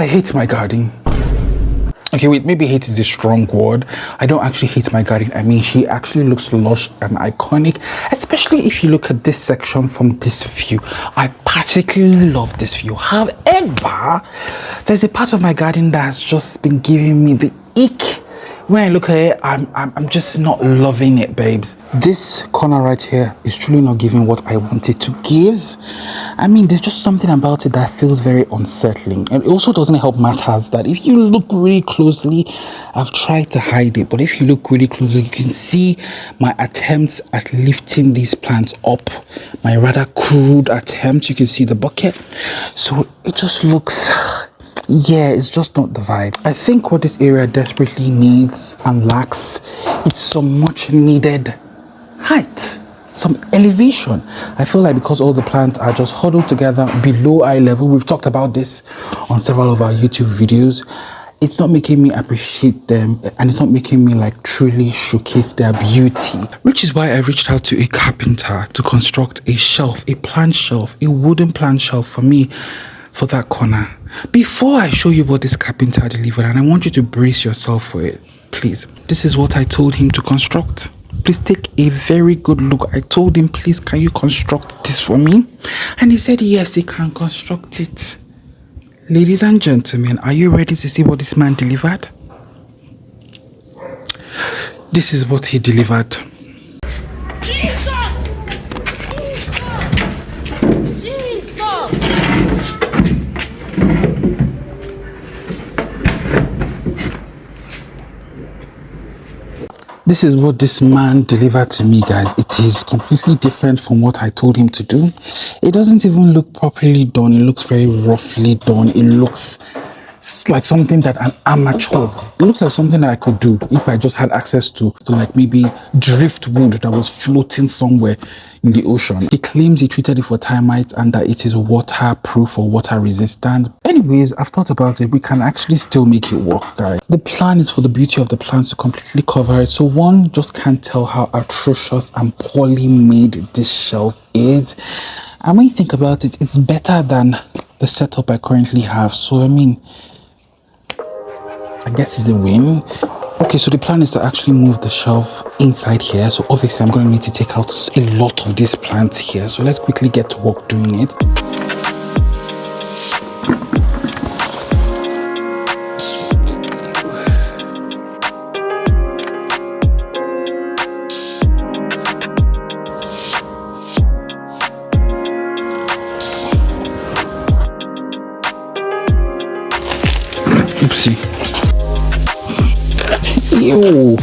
I hate my garden. Okay, wait, maybe hate is a strong word. I don't actually hate my garden. I mean, she actually looks lush and iconic, especially if you look at this section from this view. I particularly love this view. However, there's a part of my garden that has just been giving me the ick. When I look at it, I'm just not loving it, babes. This corner right here is truly not giving what I wanted to give. I mean, there's just something about it that feels very unsettling. And it also doesn't help matters that if you look really closely, I've tried to hide it, but if you look really closely, you can see my attempts at lifting these plants up. My rather crude attempts. You can see the bucket. So it just looks... yeah, it's just not the vibe. I think what this area desperately needs and lacks is some much needed height, some elevation. I feel like because all the plants are just huddled together below eye level, we've talked about this on several of our YouTube videos, it's not making me appreciate them, and it's not making me like truly showcase their beauty. Which is why I reached out to a carpenter to construct a shelf, a plant shelf, a wooden plant shelf for me for that corner. Before I show you what this carpenter delivered, and I want you to brace yourself for it, please. This is what I told him to construct. Please take a very good look. I told him, please, can you construct this for me? And he said, yes, he can construct it. Ladies and gentlemen, are you ready to see what this man delivered? This is what he delivered. This is what this man delivered to me, guys. It is completely different from what I told him to do. It doesn't even look properly done. It looks very roughly done. It looks like something that an amateur, it looks like something that I could do if I just had access to like maybe driftwood that was floating somewhere in the ocean. He claims he treated it for termites and that it is waterproof or water resistant. Anyways, I've thought about it. We can actually still make it work, guys. The plan is for the beauty of the plants to completely cover it. So one just can't tell how atrocious and poorly made this shelf is. And when you think about it, it's better than the setup I currently have. So I mean, I guess it's a win. Okay, so the plan is to actually move the shelf inside here. So obviously I'm going to need to take out a lot of these plants here. So let's quickly get to work doing it. Oopsie. Ew.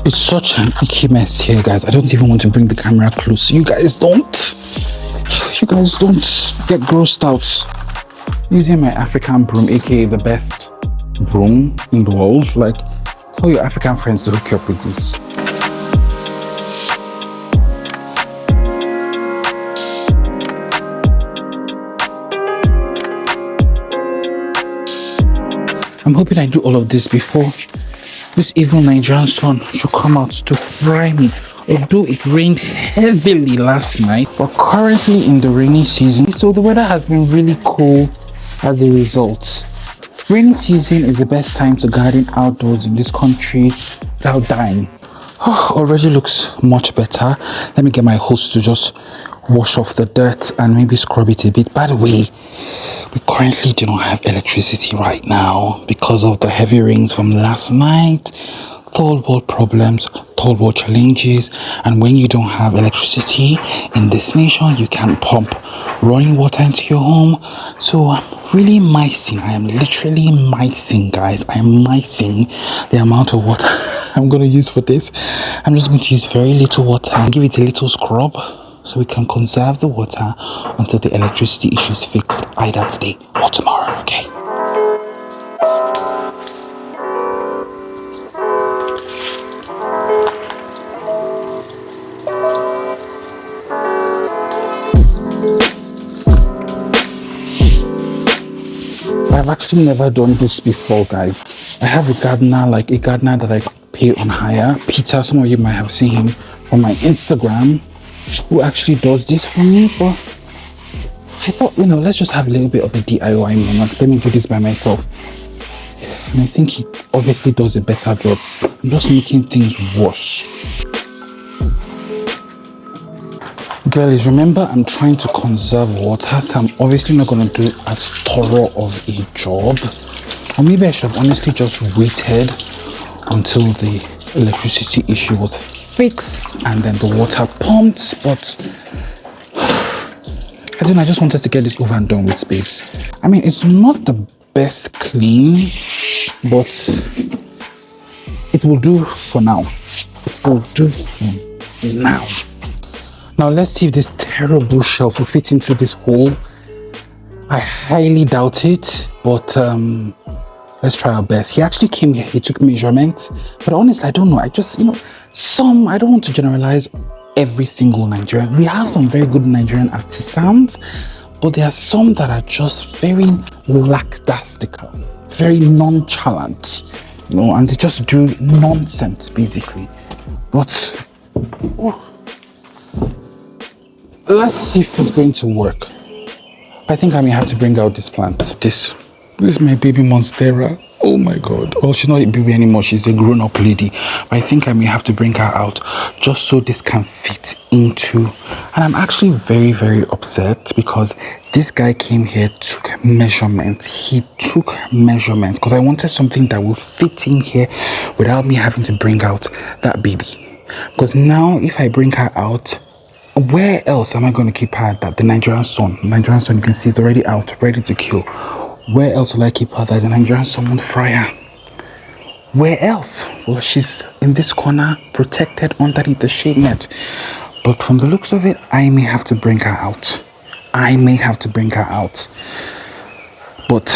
It's such an icky mess here, guys. I don't even want to bring the camera close. You guys don't get grossed out. Using my African broom, aka the best broom in the world. Like, tell your African friends to hook you up with this. I'm hoping I do all of this before this evil Nigerian sun should come out to fry me. Although it rained heavily last night, we're currently in the rainy season, so the weather has been really cool as a result. Rainy season is the best time to garden outdoors in this country without dying. Oh, already looks much better. Let me get my hose to just wash off the dirt and maybe scrub it a bit. By the way, we currently do not have electricity right now because of the heavy rains from last night. Third world problems, third world challenges, and when you don't have electricity in this nation, you can't pump running water into your home. So I'm really micing. I am literally micing, guys. I am micing the amount of water I'm going to use for this. I'm just going to use very little water and give it a little scrub so we can conserve the water until the electricity issue is fixed either today or tomorrow, okay? I've actually never done this before, guys. I have a gardener that I pay on hire. Peter, some of you might have seen him on my Instagram, who actually does this for me, but I thought, let's just have a little bit of a DIY moment. Let me do this by myself. And I think he obviously does a better job. I'm just making things worse. Girlies, remember I'm trying to conserve water, so I'm obviously not going to do as thorough of a job. Or maybe I should have honestly just waited until the electricity issue was fixed and then the water pumped, but I don't know, I just wanted to get this over and done with, babes. I mean, it's not the best clean, but it will do for now. It will do for now. Now let's see if this terrible shelf will fit into this hole. I highly doubt it, but let's try our best. He actually came here, he took measurements, but honestly, I don't know. I just, I don't want to generalize every single Nigerian. We have some very good Nigerian artisans, but there are some that are just very lackadaisical, very nonchalant, and they just do nonsense basically. But let's see if it's going to work. I think I may have to bring out this plant. This is my baby Monstera. Oh my god. Well, she's not a baby anymore, she's a grown-up lady. But I think I may have to bring her out just so this can fit into. And I'm actually very, very upset because this guy came here, took measurements. He took measurements because I wanted something that will fit in here without me having to bring out that baby. Because now if I bring her out, where else am I going to keep her? That the Nigerian sun, you can see it's already out, ready to kill. Where else will I keep her? There's a Nigerian sun won't fry her. Where else? Well, she's in this corner, protected underneath the shade net. But from the looks of it, I may have to bring her out. But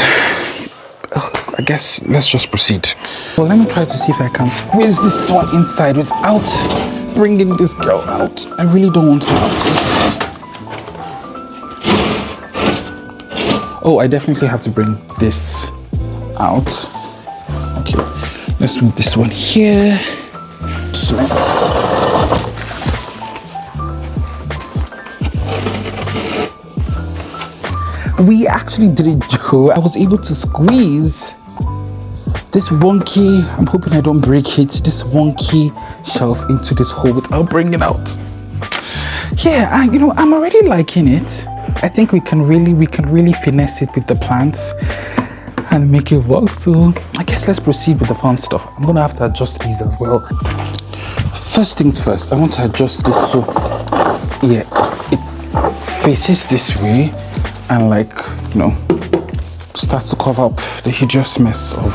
I guess let's just proceed. Well, let me try to see if I can squeeze this one inside without bringing this girl out. I really don't want her out. Oh, I definitely have to bring this out. Okay, let's move this one here. Cement. We actually did it, Joe. I was able to squeeze this wonky, I'm hoping I don't break it, this wonky shelf into this hole without bringing it out. Yeah, I'm already liking it. I think we can really finesse it with the plants and make it work. So I guess let's proceed with the fun stuff. I'm gonna have to adjust these as well. First things first, I want to adjust this so yeah, it faces this way and starts to cover up the hideous mess of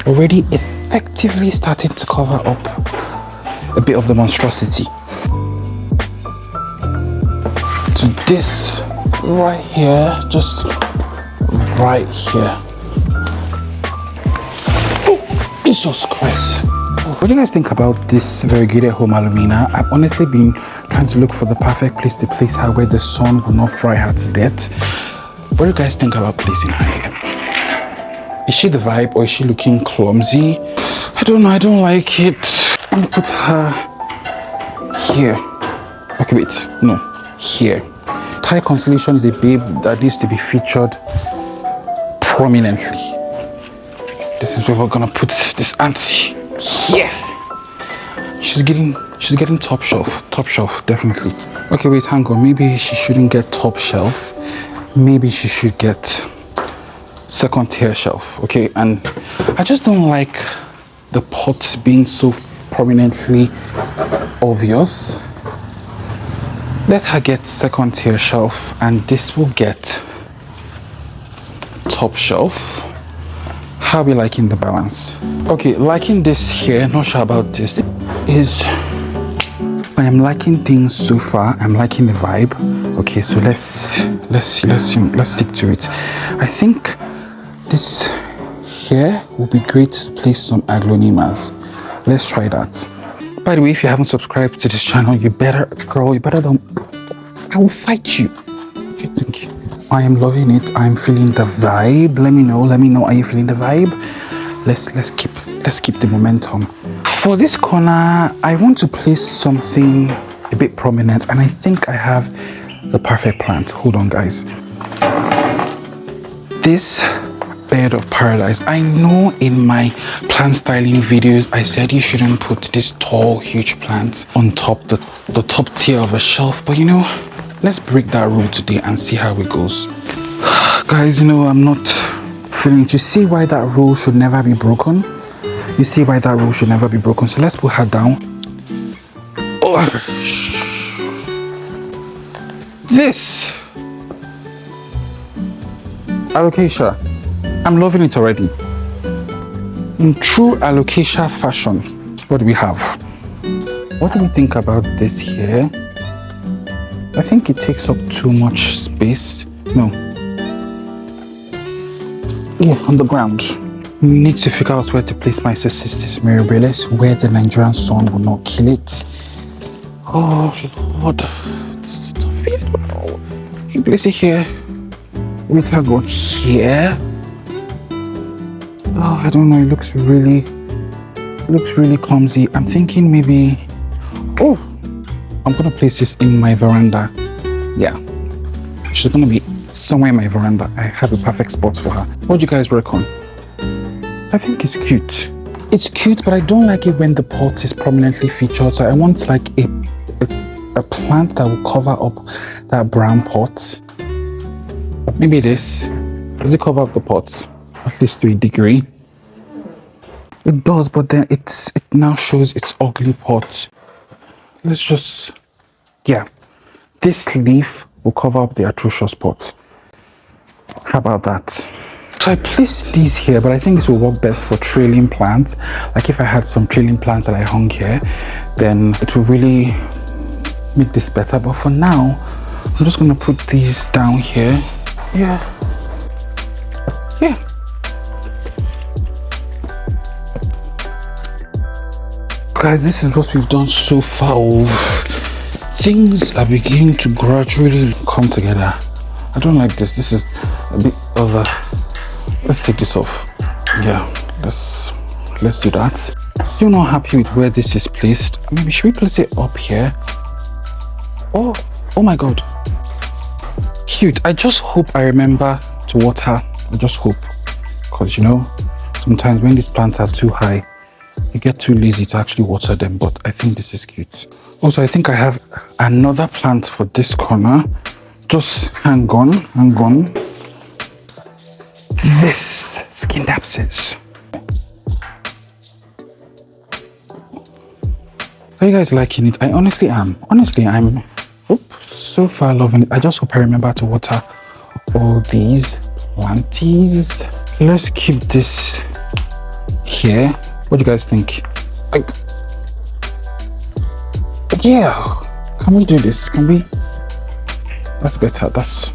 already effectively starting to cover up a bit of the monstrosity. So this right here, just right here. Oh, Jesus Christ. What do you guys think about this variegated home alumina? I've honestly been trying to look for the perfect place to place her where the sun will not fry her to death. What do you guys think about placing her here? Is she the vibe or is she looking clumsy? I don't know, I don't like it. I'm gonna put her here. Okay, wait, no, here. Thai Constellation is a babe that needs to be featured prominently. This is where we're gonna put this auntie. Here. She's getting top shelf, definitely. Okay, wait, hang on. Maybe she shouldn't get top shelf. Maybe she should get second tier shelf. Okay, and I just don't like the pots being so prominently obvious. Let her get second tier shelf and this will get top shelf. How are we liking the balance? Okay, liking this here, not sure about this. I am liking things so far. I'm liking the vibe. Okay, so let's stick to it. I think this here will be great to place some aglonemas. Let's try that. By the way, if you haven't subscribed to this channel, you better don't. I will fight you. I think I am loving it. I'm feeling the vibe. Let me know. Are you feeling the vibe? Let's keep the momentum. For this corner, I want to place something a bit prominent, and I think I have the perfect plant. Hold on, guys. This bed of paradise. I know in my plant styling videos I said you shouldn't put this tall, huge plant on top, the top tier of a shelf, but you know, let's break that rule today and see how it goes. Guys, you know, I'm not feeling it. You see why that rule should never be broken? You see why that rule should never be broken? So let's put her down. Oh. This alocasia, I'm loving it already. In true alocasia fashion, what do we have? What do we think about this here? I think it takes up too much space. No. Yeah, on the ground. Need to figure out where to place my cis mirabilis, where the Nigerian sun will not kill it. Oh Lord, it's a video. You place it here. Let her go here. Oh, I don't know. It looks really clumsy. I'm thinking maybe. Oh, I'm gonna place this in my veranda. Yeah, she's gonna be somewhere in my veranda. I have a perfect spot for her. What do you guys reckon? I think it's cute. It's cute, but I don't like it when the pot is prominently featured. So I want like a plant that will cover up that brown pot. Maybe this. Does it cover up the pot? At least to a degree. It does, but then it now shows its ugly pot. Let's just, yeah. This leaf will cover up the atrocious pot. How about that? So I placed these here, but I think this will work best for trailing plants. Like if I had some trailing plants that I hung here, then it will really make this better. But for now, I'm just gonna put these down here. Yeah. Guys, this is what we've done so far. Things are beginning to gradually come together. I don't like this. This is a bit of a... Let's take this off. Yeah, let's do that. Still not happy with where this is placed. Maybe should we place it up here? Oh my God. Cute. I just hope I remember to water. I just hope. Because you know, sometimes when these plants are too high, you get too lazy to actually water them, but I think this is cute. Also, I think I have another plant for this corner. Just hang on. This skinned abscess. Are you guys liking it? I honestly am. Honestly, I'm so far loving it. I just hope I remember to water all these planties. Let's keep this here. What do you guys think? Yeah, can we do this? Can we? That's better. That's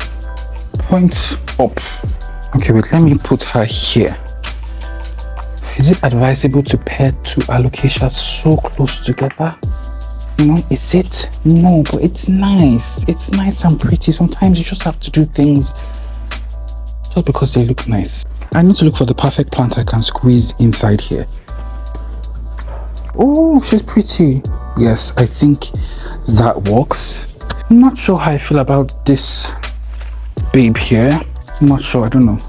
points up. Okay, wait, let me put her here. Is it advisable to pair two alocasias so close together? You know, is it? No, but it's nice. It's nice and pretty. Sometimes you just have to do things just because they look nice. I need to look for the perfect plant I can squeeze inside here. Oh, she's pretty. Yes, I think that works. I'm not sure how I feel about this babe here. I'm not sure, I don't know.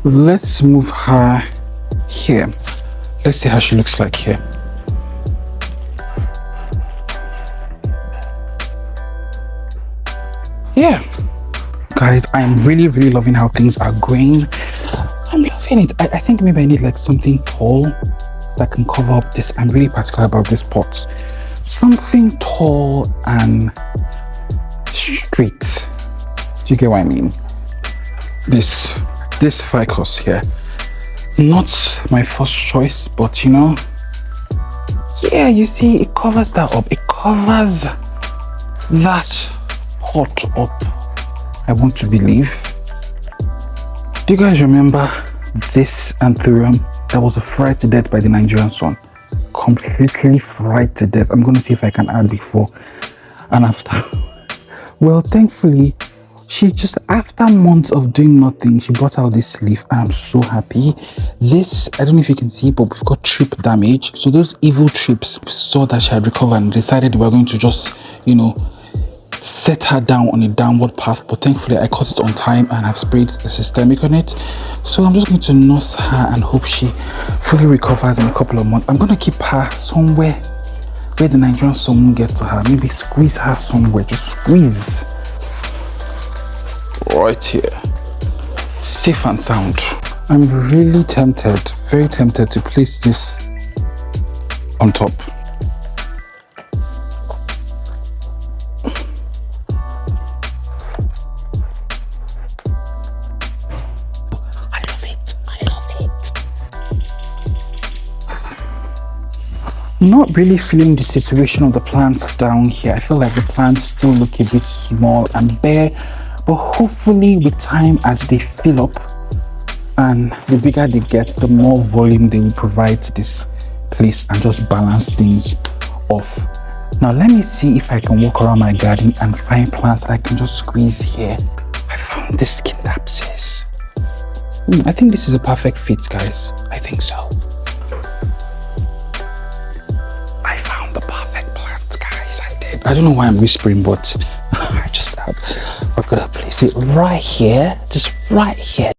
Let's move her here. Let's see how she looks like here. Yeah. Guys, I'm really loving how things are going. I'm loving it. I think maybe I need like something tall that can cover up this. I'm really particular about this pot. Something tall and straight. Do you get what I mean? This ficus here. Not my first choice, but you know, yeah, you see, it covers that up. It covers that pot up. I want to believe. Do you guys remember this anthurium that was fried to death by the Nigerian sun? Completely fried to death. I'm going to see if I can add before and after. Well, thankfully, she just, after months of doing nothing, she brought out this leaf and I'm so happy. This, I don't know if you can see, but we've got trip damage. So those evil trips saw that she had recovered and decided we were going to just, you know, set her down on a downward path, but thankfully I caught it on time and have sprayed the systemic on it. So I'm just going to nurse her and hope she fully recovers in a couple of months. I'm going to keep her somewhere where the Nigerian sun won't get to her. Maybe squeeze her somewhere, just squeeze. Right here. Safe and sound. I'm really tempted, very tempted to place this on top. Not really feeling the situation of the plants down here. I feel like the plants still look a bit small and bare, but hopefully with time as they fill up and the bigger they get, the more volume they will provide to this place and just balance things off. Now let me see if I can walk around my garden and find plants that I can just squeeze here. I found this skin abscess. I think this is a perfect fit, guys. I think so. I don't know why I'm whispering, but I just have. I've got to place it right here, just right here.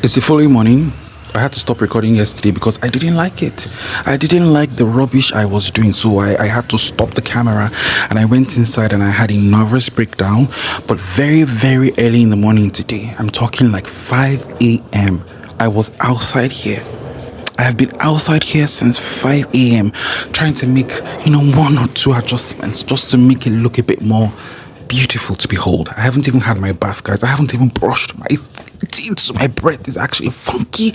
It's the following morning. I had to stop recording yesterday because I didn't like it. I didn't like the rubbish I was doing, so I had to stop the camera and I went inside and I had a nervous breakdown. But very, very early in the morning today, I'm talking like 5 a.m. I was outside here. I have been outside here since 5 a.m. trying to make, one or two adjustments just to make it look a bit more beautiful to behold. I haven't even had my bath, guys. I haven't even brushed my teeth, so my breath is actually funky.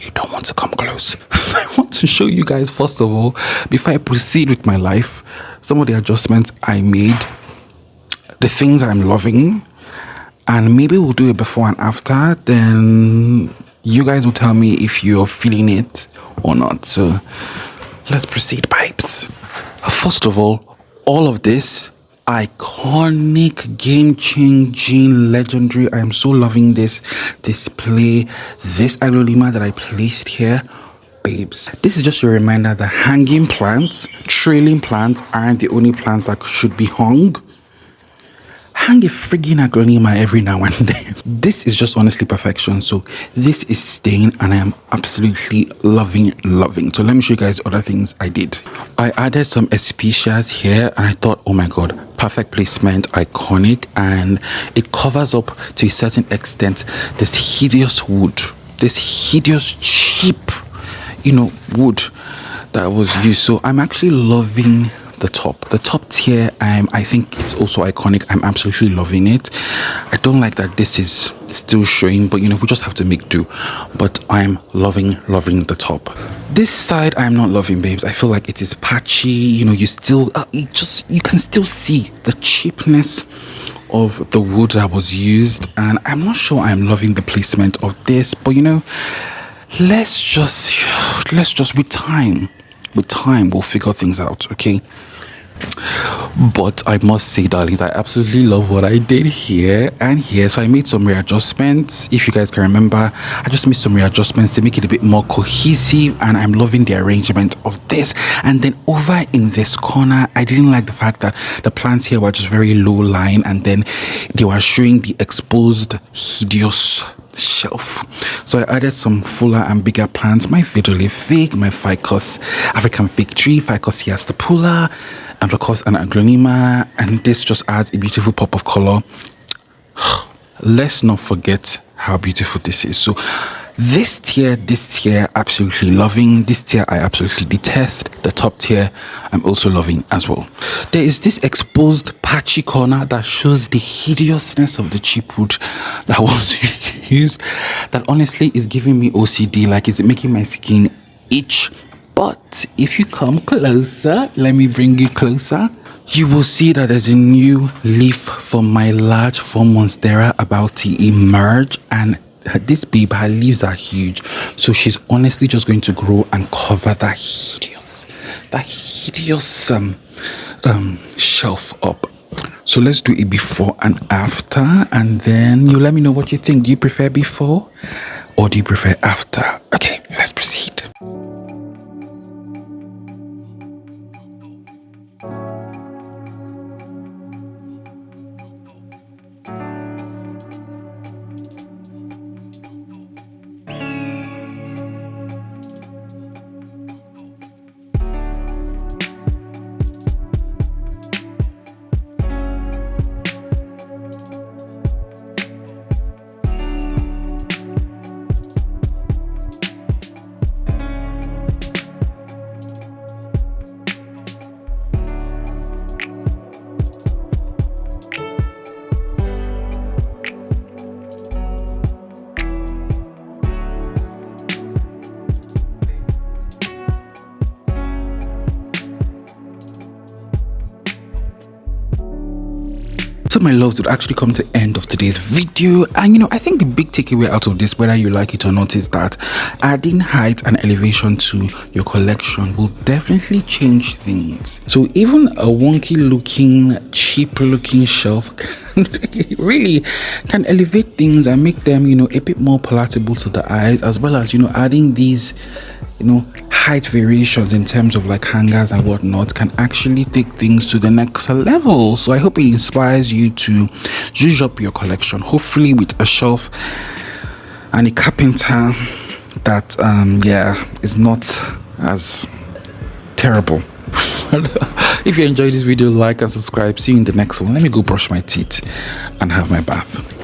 You don't want to come close. I want to show you guys, first of all, before I proceed with my life, some of the adjustments I made, the things I'm loving, and maybe we'll do it before and after. Then you guys will tell me if you're feeling it or not. So let's proceed, pipes. First of all of this iconic, game-changing, legendary. I am so loving this display, this aglolema that I placed here. Babes, this is just a reminder that hanging plants, trailing plants aren't the only plants that should be hung. Hang a friggin' aglonema every now and then. This is just honestly perfection. So this is staying and I am absolutely loving. So let me show you guys other things I did. I added some especias here and I thought, oh my god, perfect placement, iconic, and it covers up to a certain extent this hideous wood, this hideous cheap, wood that was used. So I'm actually loving the top tier. I think it's also iconic. I'm absolutely loving it. I don't like that this is still showing, but we just have to make do. But I'm loving the top. This side I'm not loving, babes. I feel like it is patchy. You can still see the cheapness of the wood that was used, and I'm not sure I'm loving the placement of this, but let's just with time we'll figure things out, okay? But I must say, darlings, I absolutely love what I did here and here. So I made some readjustments. If you guys can remember, I just made some readjustments to make it a bit more cohesive, and I'm loving the arrangement of this. And then over in this corner, I didn't like the fact that the plants here were just very low lying, and then they were showing the exposed hideous shelf. So I added some fuller and bigger plants, my fiddly fig, my ficus African fig tree, ficus hiastopula, and of course an aglonema, and this just adds a beautiful pop of color. Let's not forget how beautiful this is. So this tier absolutely loving. This tier I absolutely detest. The top tier I'm also loving as well. There is this exposed patchy corner that shows the hideousness of the cheap wood that was used, that honestly is giving me OCD, like it's making my skin itch. But if you come closer, let me bring you closer, you will see that there's a new leaf from my large 4 monstera about to emerge, and this babe, her leaves are huge, so she's honestly just going to grow and cover that hideous shelf up. So let's do it before and after, and then you let me know what you think. Do you prefer before or do you prefer after? Okay, let's proceed. my loves, would actually come to the end of today's video. And you know, I think the big takeaway out of this, whether you like it or not, is that adding height and elevation to your collection will definitely change things. So even a wonky looking, cheap looking shelf really can elevate things and make them, you know, a bit more palatable to the eyes, as well as, you know, adding these, you know, height variations in terms of like hangers and whatnot can actually take things to the next level. So I hope it inspires you to zhuzh up your collection, hopefully with a shelf and a Carpenter that is not as terrible. If you enjoyed this video, like and subscribe. See you in the next one. Let me go brush my teeth and have my bath.